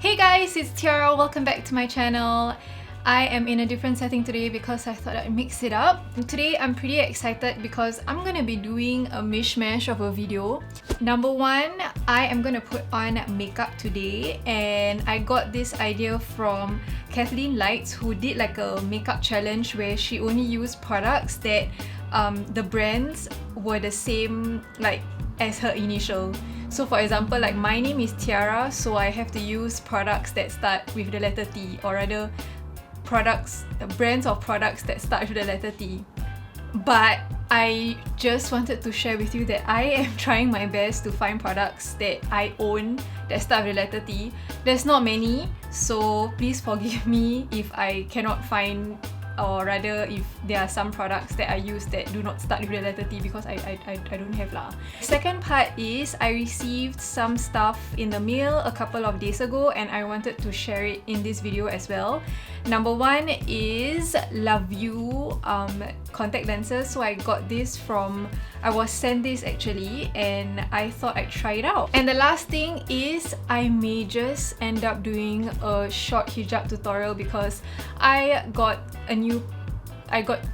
Hey guys, it's Tiara. Welcome back to my channel. I am in a different setting today because I thought I'd mix it up. Today I'm pretty excited because I'm gonna be doing a mishmash of a video. Number one, I am gonna put on makeup today, and I got this idea from KathleenLights, who did like a makeup challenge where she only used products that the brands were the same like as her initial. So for example, like my name is Tiara, so I have to use products that start with the letter T, or rather brands of products that start with the letter T. But I just wanted to share with you that I am trying my best to find products that I own that start with the letter T. There's not many, so please forgive me if I cannot find, or rather if there are some products that I use that do not start with the letter T, because I don't have lah. Second part is I received some stuff in the mail a couple of days ago and I wanted to share it in this video as well. Number one is Lavue contact lenses. So I got this from, I was sent this actually, and I thought I'd try it out. And the last thing is I may just end up doing a short hijab tutorial because I got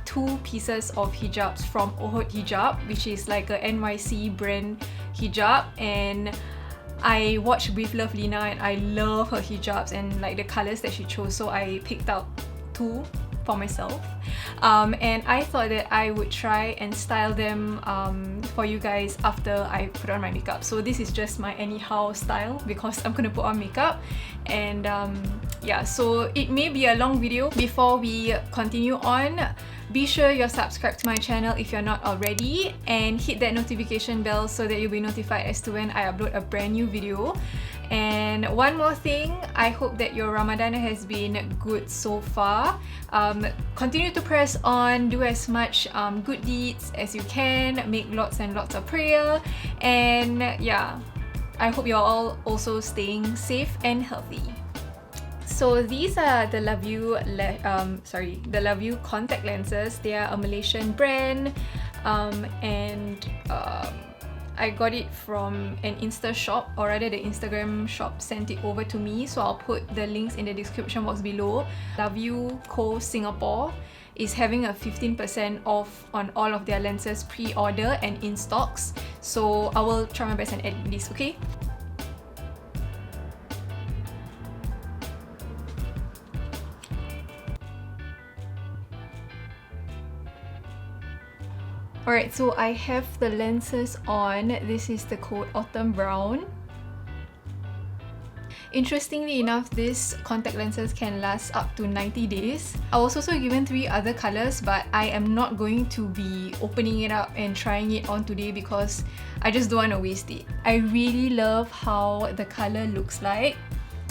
two pieces of hijabs from Haute Hijab, which is like a NYC brand hijab, and I watched With Love Lina and I love her hijabs and like the colours that she chose, so I picked out two for myself. And I thought that I would try and style them for you guys after I put on my makeup. So this is just my anyhow style because I'm gonna put on makeup. And yeah, so it may be a long video. Before we continue on, be sure you're subscribed to my channel if you're not already, and hit that notification bell so that you'll be notified as to when I upload a brand new video. And one more thing, I hope that your Ramadan has been good so far. Continue to press on, do as much good deeds as you can, make lots and lots of prayer, and yeah, I hope you're all also staying safe and healthy. So these are the Lavue contact lenses. They are a Malaysian brand, and I got it from an Insta shop, or rather the Instagram shop sent it over to me, so I'll put the links in the description box below. Lavue Co Singapore is having a 15% off on all of their lenses pre-order and in stocks, so I will try my best and edit this, okay? Alright, so I have the lenses on. This is the code Autumn Brown. Interestingly enough, these contact lenses can last up to 90 days. I was also given 3 other colours, but I am not going to be opening it up and trying it on today because I just don't want to waste it. I really love how the colour looks like.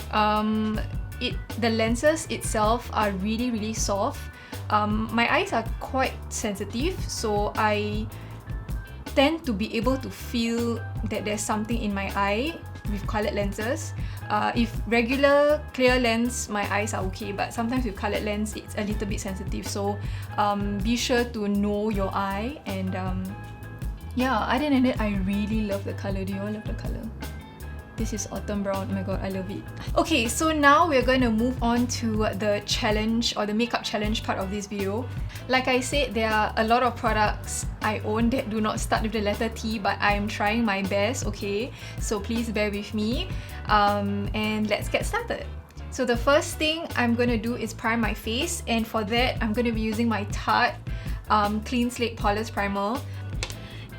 The lenses itself are really soft. My eyes are quite sensitive, so I tend to be able to feel that there's something in my eye with coloured lenses. If regular clear lens, my eyes are okay, but sometimes with coloured lens, it's a little bit sensitive. So be sure to know your eye. And yeah, other than that, I really love the colour. Do you all love the colour? This is Autumn Brown. Oh my god, I love it. Okay, so now we're going to move on to the challenge, or the makeup challenge part of this video. Like I said, there are a lot of products I own that do not start with the letter T, but I'm trying my best, okay? So please bear with me. And let's get started. So the first thing I'm going to do is prime my face, and for that, I'm going to be using my Tarte Clean Slate Poreless Primer.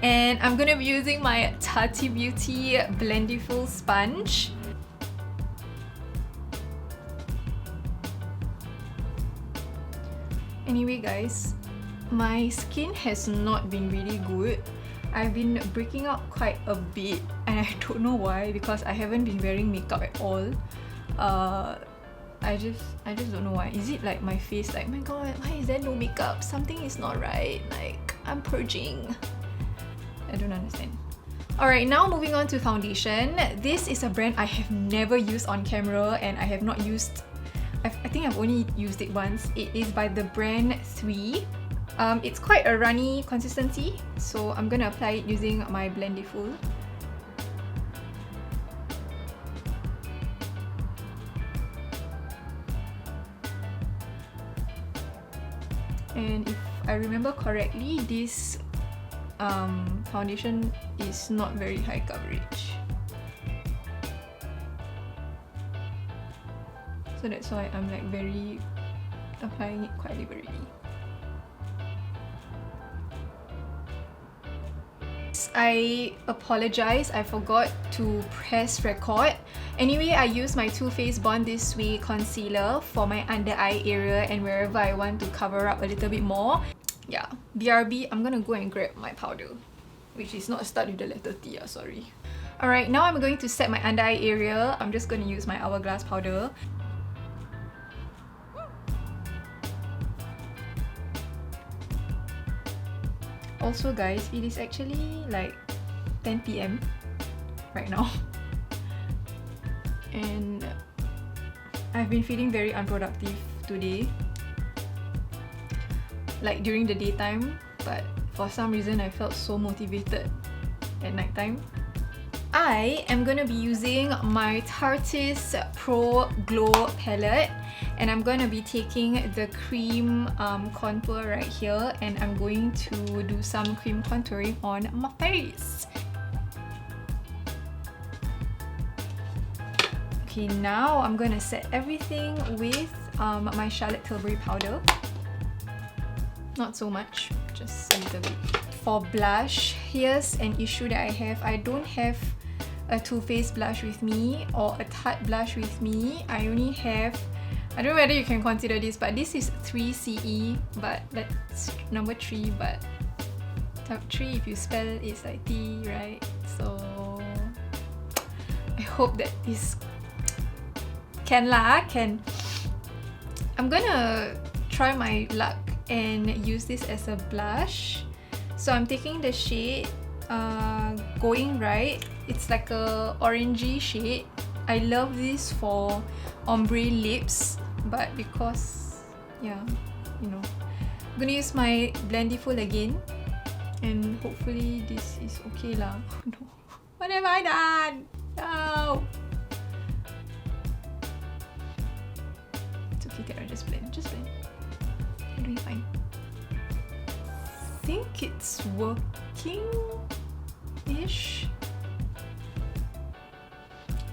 And I'm going to be using my Tati Beauty Blendiful sponge. Anyway guys, my skin has not been really good. I've been breaking out quite a bit, and I don't know why, because I haven't been wearing makeup at all. I just don't know why. Is it like my face, like, my god, why is there no makeup? Something is not right. Like, I'm purging. I don't understand. Alright, now moving on to foundation. This is a brand I have never used on camera, and I have not used, I think I've only used it once. It is by the brand 3. It's quite a runny consistency, so I'm gonna apply it using my Blendiful. And if I remember correctly, this foundation is not very high coverage. So that's why I'm like applying it quite liberally. I apologize, I forgot to press record. Anyway, I used my Too Faced Born This Way concealer for my under eye area and wherever I want to cover up a little bit more. Yeah, BRB, I'm gonna go and grab my powder, which is not start with the letter T, sorry. Alright, now I'm going to set my under eye area. I'm just gonna use my Hourglass powder. Also guys, it is actually like 10 PM right now. And I've been feeling very unproductive today. Like during the daytime, but for some reason I felt so motivated at nighttime. I am gonna be using my Tarteist Pro Glow palette, and I'm gonna be taking the cream contour right here, and I'm going to do some cream contouring on my face. Okay, now I'm gonna set everything with my Charlotte Tilbury powder. Not so much, just a little bit. For blush, here's an issue that I have. I don't have a Too Faced blush with me or a Tarte blush with me. I only have, I don't know whether you can consider this, but this is 3CE, but that's number 3, but top 3 if you spell it's like T, right? So I hope that this can. I'm gonna try my luck and use this as a blush. So I'm taking the shade Going Right. It's like a orangey shade. I love this for ombre lips, but because, yeah, you know, I'm gonna use my Blendiful again, and hopefully this is okay lah. No. What have I done? No! It's okay, Tiara, just blend, just blend. You're doing fine. I think it's working-ish.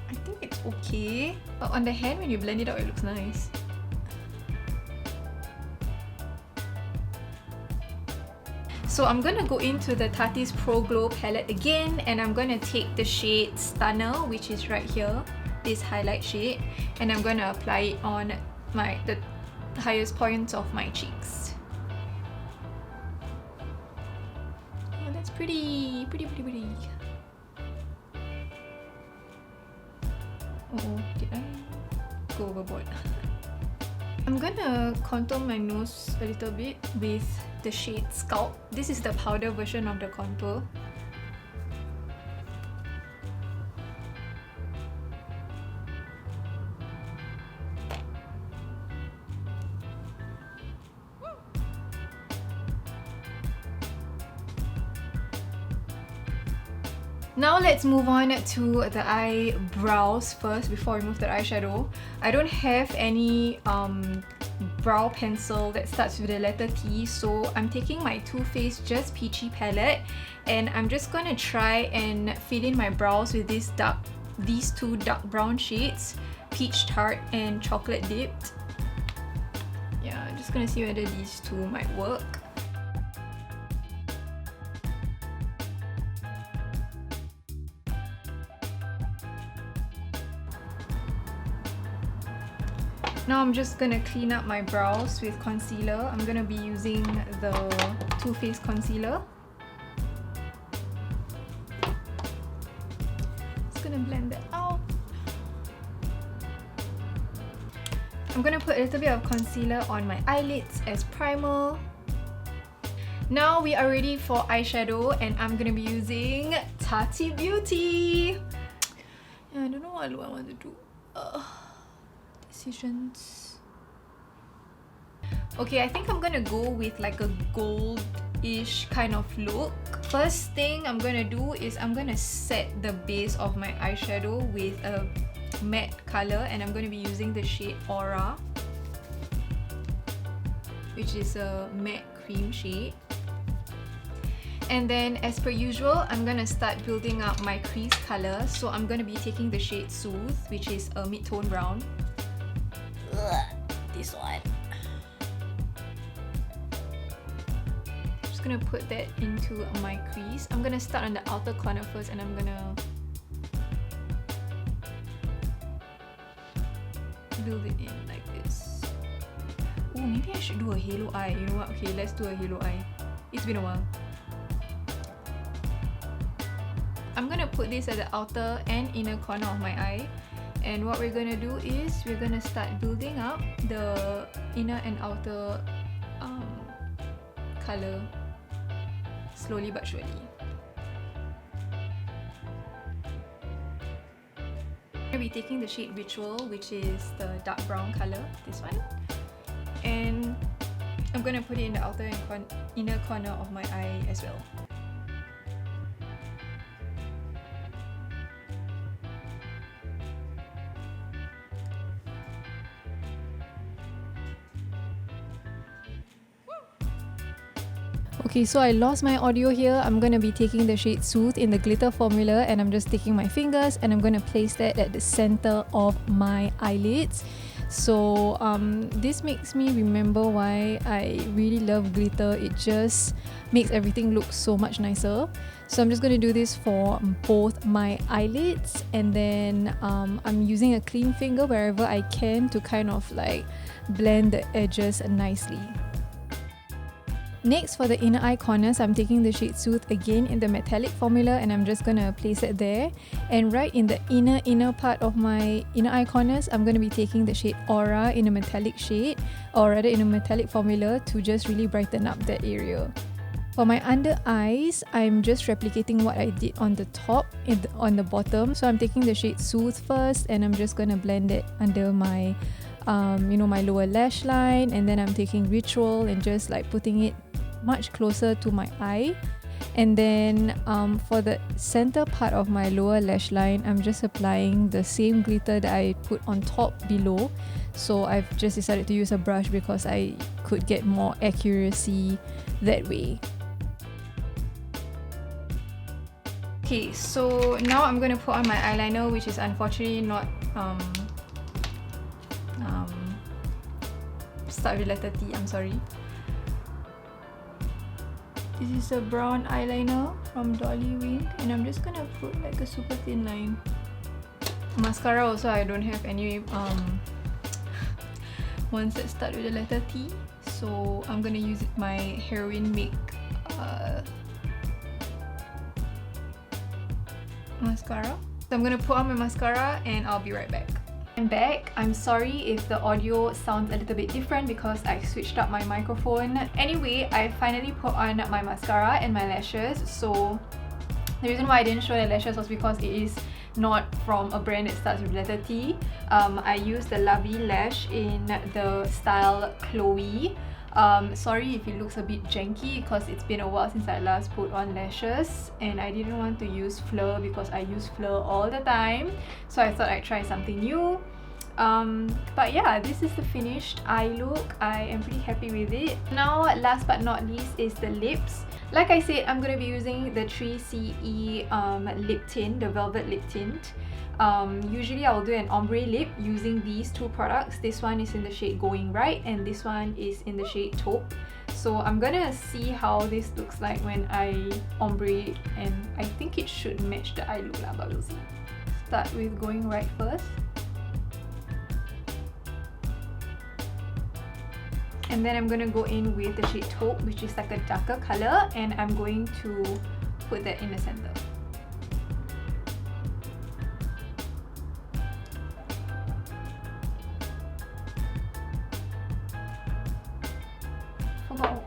I think it's okay. But on the hand, when you blend it out, it looks nice. So I'm gonna go into the Tati's Pro Glow palette again, and I'm gonna take the shade Stunner, which is right here, this highlight shade, and I'm gonna apply it on the highest points of my cheeks. Oh, that's pretty. Oh, did I go overboard? I'm gonna contour my nose a little bit with the shade Sculpt. This is the powder version of the contour. Now let's move on to the eyebrows first before we move to the eyeshadow. I don't have any brow pencil that starts with the letter T, so I'm taking my Too Faced Just Peachy palette, and I'm just gonna try and fill in my brows with these two dark brown shades, Peach Tart and Chocolate Dipped. Yeah, I'm just gonna see whether these two might work. Now I'm just gonna clean up my brows with concealer. I'm gonna be using the Too Faced concealer. Just gonna blend that out. I'm gonna put a little bit of concealer on my eyelids as primer. Now we are ready for eyeshadow, and I'm gonna be using Tati Beauty. I don't know what I want to do. Decisions. Okay, I think I'm gonna go with like a gold-ish kind of look. First thing I'm gonna do is I'm gonna set the base of my eyeshadow with a matte color, and I'm gonna be using the shade Aura. which is a matte cream shade. And then as per usual, I'm gonna start building up my crease color. So I'm gonna be taking the shade Soothe, which is a mid-tone brown. This one. Just gonna put that into my crease. I'm gonna start on the outer corner first and I'm gonna build it in like this. Oh, maybe I should do a halo eye. You know what? Okay, let's do a halo eye. It's been a while. I'm gonna put this at the outer and inner corner of my eye, and what we're gonna do is we're gonna start building up the inner and outer color slowly but surely. I'm gonna be taking the shade Ritual, which is the dark brown color, this one, and I'm gonna put it in the outer and inner corner of my eye as well. Okay, so I lost my audio here. I'm going to be taking the shade Soothe in the glitter formula, and I'm just taking my fingers and I'm going to place that at the center of my eyelids. So this makes me remember why I really love glitter. It just makes everything look so much nicer. So I'm just going to do this for both my eyelids, and then I'm using a clean finger wherever I can to kind of like blend the edges nicely. Next, for the inner eye corners, I'm taking the shade Soothe again in the metallic formula, and I'm just gonna place it there. And right in the inner part of my inner eye corners, I'm gonna be taking the shade Aura in a metallic shade, or rather in a metallic formula, to just really brighten up that area. For my under eyes, I'm just replicating what I did on the top on the bottom. So I'm taking the shade Soothe first, and I'm just gonna blend it under my my lower lash line, and then I'm taking Ritual and just like putting it much closer to my eye. And then for the center part of my lower lash line, I'm just applying the same glitter that I put on top below. So I've just decided to use a brush because I could get more accuracy that way. Okay, so now I'm going to put on my eyeliner, which is unfortunately not start with letter T, I'm sorry. This is a brown eyeliner from Dolly Wing, and I'm just gonna put like a super thin line. Mascara also, I don't have any ones that start with the letter T, so I'm gonna use my Heroin Make mascara. So I'm gonna put on my mascara and I'll be right back. I'm back. I'm sorry if the audio sounds a little bit different because I switched up my microphone. Anyway, I finally put on my mascara and my lashes. So the reason why I didn't show the lashes was because it is not from a brand that starts with letter T. I used the Lavue lash in the style Chloe. Sorry if it looks a bit janky because it's been a while since I last put on lashes, and I didn't want to use Fleur because I use Fleur all the time, so I thought I'd try something new. But yeah, this is the finished eye look. I am pretty happy with it. Now, last but not least is the lips. Like I said, I'm going to be using the 3CE lip tint, the velvet lip tint. Usually I'll do an ombre lip using these two products. This one is in the shade Going Right and this one is in the shade Taupe. So I'm gonna see how this looks like when I ombre, and I think it should match the eye look lah, but we'll see. Start with Going Right first. And then I'm gonna go in with the shade Taupe, which is like a darker color, and I'm going to put that in the center. I forgot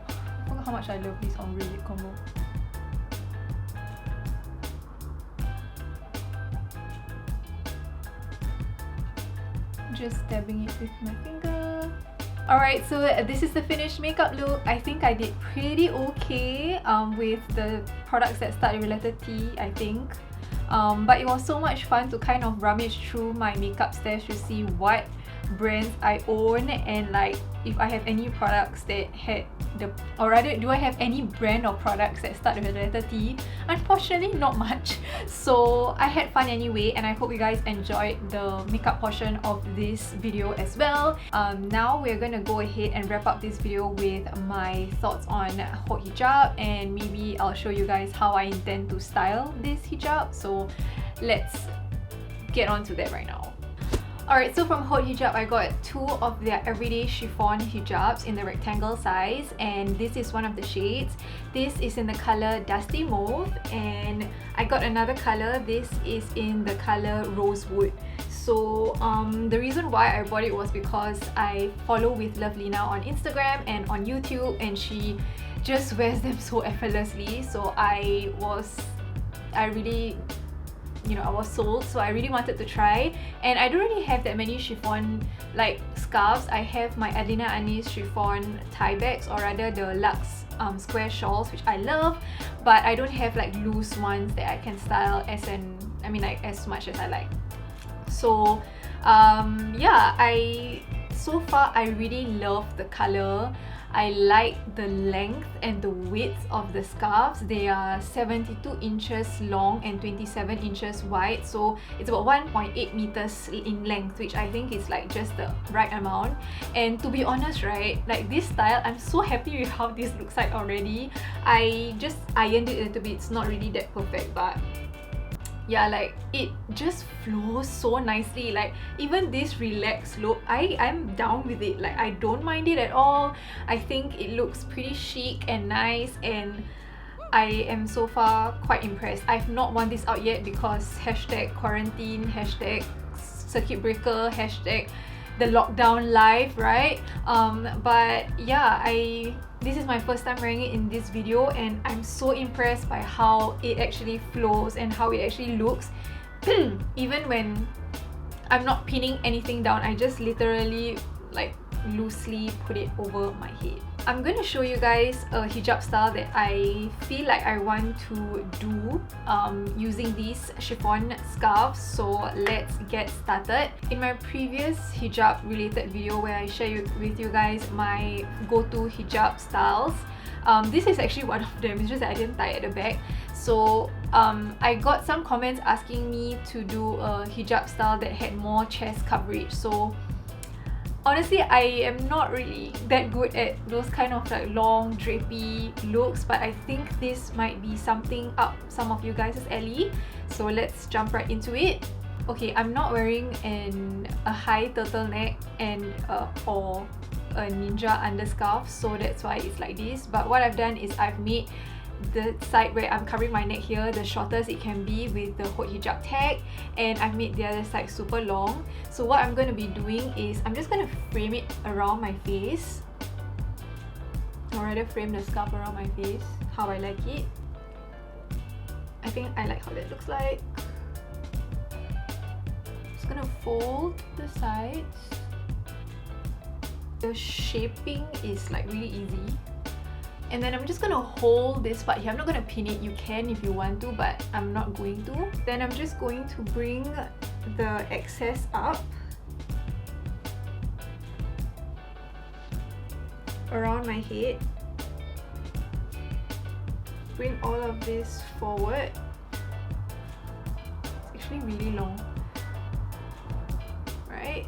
how much I love this ombre lip combo. Just dabbing it with my finger. Alright, so this is the finished makeup look. I think I did pretty okay with the products that start with letter T, I think. But it was so much fun to kind of rummage through my makeup stash to see what brands I own, and like if I have any products that had the, or rather, do I have any brand or products that start with the letter T? Unfortunately, not much. So I had fun anyway, and I hope you guys enjoyed the makeup portion of this video as well. Now we're gonna go ahead and wrap up this video with my thoughts on Haute Hijab, and maybe I'll show you guys how I intend to style this hijab. So let's get on to that right now. Alright, so from Haute Hijab, I got two of their everyday chiffon hijabs in the rectangle size, and this is one of the shades. This is in the color Dusty Mauve, and I got another color. This is in the color Rosewood. So the reason why I bought it was because I follow with Lovelina on Instagram and on YouTube, and she just wears them so effortlessly. So I really, you know, I was sold, so I really wanted to try. And I don't really have that many chiffon like scarves. I have my Adelina Anis chiffon tie bags, or rather the Luxe square shawls, which I love, but I don't have like loose ones that I can style as much as I like. So yeah, so far I really love the color. I like the length and the width of the scarves. They are 72 inches long and 27 inches wide, so it's about 1.8 meters in length, which I think is like just the right amount. And to be honest, right, like this style, I'm so happy with how this looks like already. I just ironed it a little bit. It's not really that perfect, but yeah, like it just flows so nicely. Like even this relaxed look, I'm down with it. Like I don't mind it at all. I think it looks pretty chic and nice, and I am so far quite impressed. I've not worn this out yet because hashtag quarantine, hashtag circuit breaker, hashtag the lockdown life, right? But yeah, this is my first time wearing it in this video, and I'm so impressed by how it actually flows and how it actually looks. Even when I'm not pinning anything down, I just literally like loosely put it over my head. I'm going to show you guys a hijab style that I feel like I want to do using these chiffon scarves. So let's get started. In my previous hijab related video where I share with you guys my go-to hijab styles, this is actually one of them. It's just that I didn't tie at the back. So I got some comments asking me to do a hijab style that had more chest coverage. So honestly, I am not really that good at those kind of like long drapey looks, but I think this might be something up some of you guys' alley. So let's jump right into it. Okay, I'm not wearing a high turtleneck and or a ninja underscarf, so that's why it's like this. But what I've done is I've made the side where I'm covering my neck here the shortest it can be with the Haute Hijab tag, and I've made the other side super long. So what I'm going to be doing is I'm just going to frame it around my face, or rather frame the scarf around my face how I like it. I think I like how that looks like. Just gonna fold the sides. The shaping is like really easy. And then I'm just gonna hold this part here. I'm not gonna pin it. You can if you want to, but I'm not going to. Then I'm just going to bring the excess up around my head. Bring all of this forward. It's actually really long, right?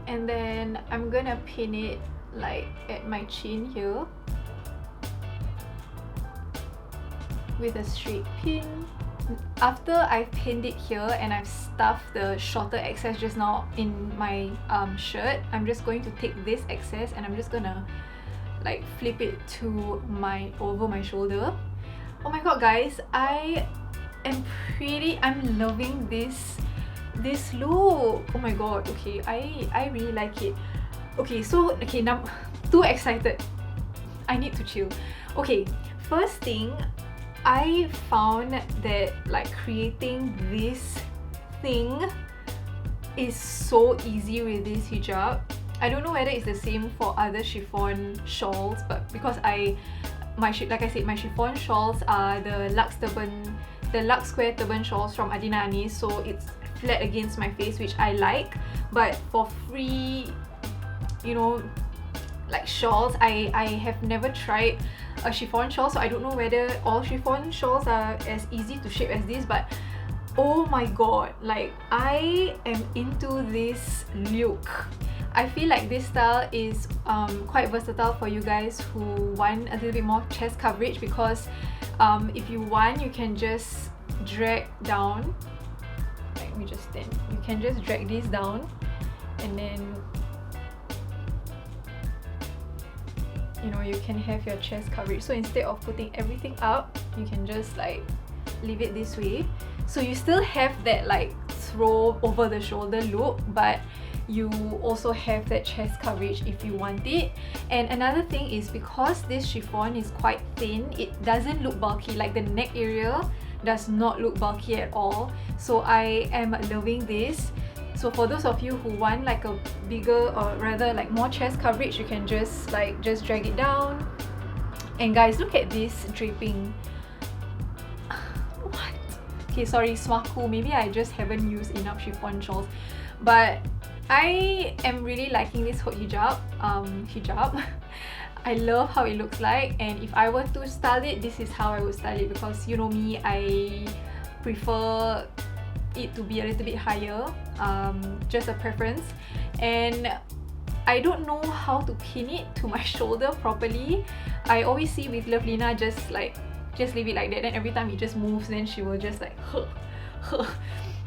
And then I'm gonna pin it like at my chin here with a straight pin. After I've pinned it here and I've stuffed the shorter excess just now in my shirt, I'm just going to take this excess and I'm just gonna like flip it to over my shoulder. Oh my god, guys, I'm loving this look. Oh my god, okay, I really like it. Okay, so okay, now too excited, I need to chill. Okay, first thing, I found that like creating this thing is so easy with this hijab. I don't know whether it's the same for other chiffon shawls, but because like I said, my chiffon shawls are the Lux Square turban shawls from Adina Anis, so it's flat against my face, which I like. But for free, you know, like shawls, I have never tried a chiffon shawl, so I don't know whether all chiffon shawls are as easy to shape as this. But oh my god, like I am into this look. I feel like this style is quite versatile for you guys who want a little bit more chest coverage, because if you want, you can just drag down. Let me just stand. You can just drag this down, and then you know, you can have your chest coverage. So instead of putting everything up, you can just like leave it this way. So you still have that like throw over the shoulder look, but you also have that chest coverage if you want it. And another thing is, because this chiffon is quite thin, it doesn't look bulky. Like the neck area does not look bulky at all. So I am loving this. So for those of you who want like a bigger, or rather like more chest coverage, you can just drag it down. And guys, look at this draping. What? Okay, sorry, swaku. Maybe I just haven't used enough chiffon shawls, but I am really liking this Haute Hijab hijab. I love how it looks like, and if I were to style it, this is how I would style it, because you know me, I prefer it to be a little bit higher, just a preference. And I don't know how to pin it to my shoulder properly. I always see with Lovelina just leave it like that, then every time it just moves, then she will just like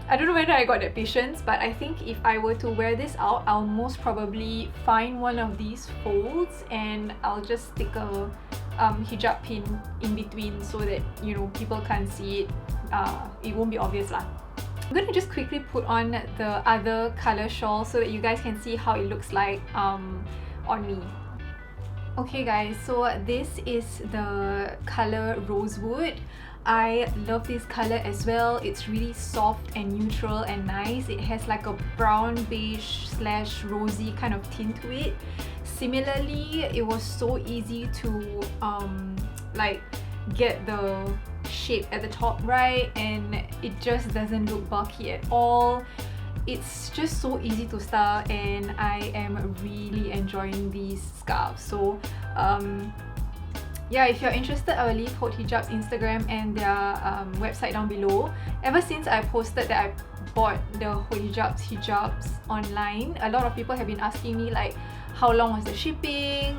I don't know whether I got that patience, but I think if I were to wear this out, I'll most probably find one of these folds and I'll just stick a hijab pin in between, so that, you know, people can't see it. It won't be obvious lah. I'm gonna just quickly put on the other color shawl so that you guys can see how it looks like on me. Okay guys, so this is the color Rosewood. I love this color as well. It's really soft and neutral and nice. It has like a brown beige / rosy kind of tint to it. Similarly, it was so easy to like get the shape at the top right, and it just doesn't look bulky at all. It's just so easy to style, and I am really enjoying these scarves. So yeah, if you're interested, I will leave Haute Hijab's Instagram and their website down below. Ever since I posted that I bought the Haute Hijab's hijabs online, a lot of people have been asking me like, how long was the shipping,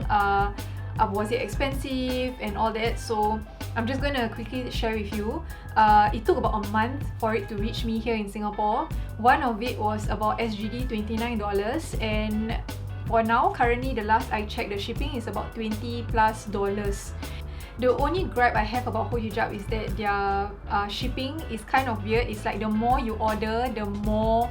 was it expensive and all that. So I'm just gonna quickly share with you. It took about a month for it to reach me here in Singapore. One of it was about SGD $29, and for now, currently, the last I checked, the shipping is about $20+. The only gripe I have about Haute Hijab is that their shipping is kind of weird. It's like the more you order, the more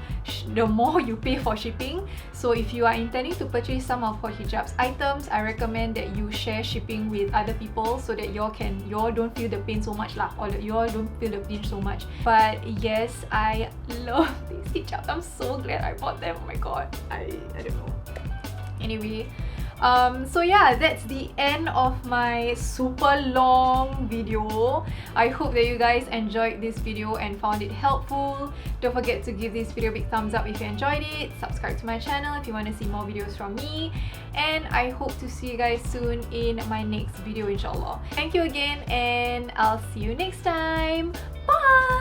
you pay for shipping. So if you are intending to purchase some of Haute Hijab's items, I recommend that you share shipping with other people so that y'all don't feel the pain so much lah, or that y'all don't feel the pinch so much. But yes, I love these hijabs. I'm so glad I bought them. Oh my god, I don't know. Anyway, so yeah, that's the end of my super long video. I hope that you guys enjoyed this video and found it helpful. Don't forget to give this video a big thumbs up if you enjoyed it. Subscribe to my channel if you want to see more videos from me. And I hope to see you guys soon in my next video, inshallah. Thank you again, and I'll see you next time. Bye!